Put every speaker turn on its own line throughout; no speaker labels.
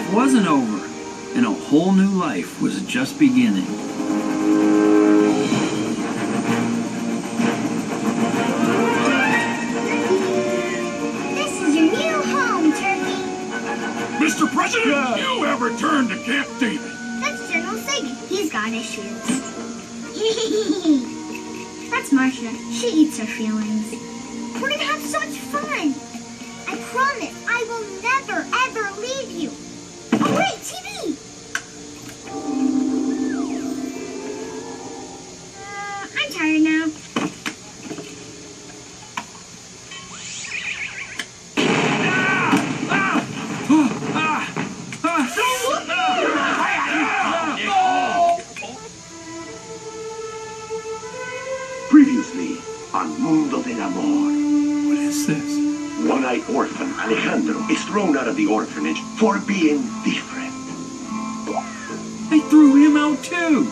life wasn't over, and a whole new life was just beginning.
This is your new home, Turkey.
Mr. President, you have returned to Camp David.
That's General Sagan. He's got issues. That's Marcia. She eats her feelings. We're gonna have so much fun. I promise I will never, ever leave you. Oh, wait, TV! I'm tired now.
Previously on Mundo del Amor.
What is this?
One-eyed orphan Alejandro is thrown out of the orphanage for being different.
They threw him out too.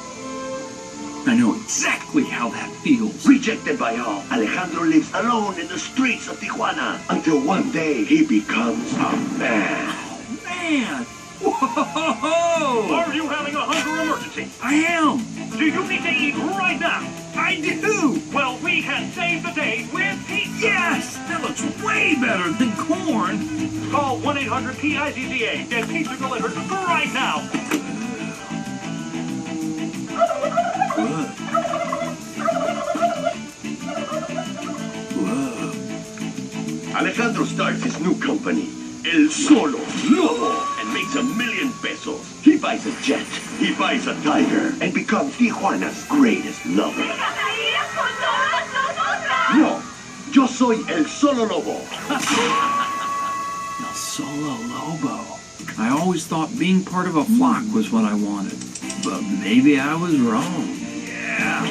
I know exactly how that feels.
Rejected by all, Alejandro lives alone in the streets of Tijuana until one day he becomes a man.
Oh, man! Whoa!
Are you having a hunger emergency?
I am!
Do you need to eat right now?
I do!
Well, we can save the day with pizza.
Yes! That looks way better than corn!
Call 1-800-PIZZA. Get pizza delivered right now.
Whoa.
Alejandro starts his new company, El Solo Lobo, and makes $1 million pesos. He buys a jet, he buys a tiger, and becomes Tijuana's greatest lover. No, yo soy El Solo Lobo.
El Solo Lobo. I always thought being part of a flock was what I wanted. But maybe I was wrong. Yeah.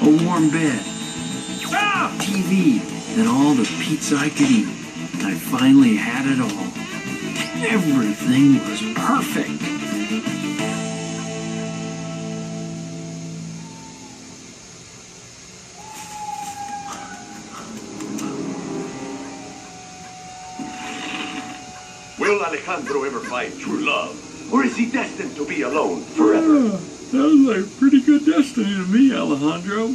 A warm bed, TV, and all the pizza I could eat. I finally had it all. Everything was perfect.
Will Alejandro ever find true love? Or is he destined to be alone forever?
Sounds like pretty good destiny to me, Alejandro.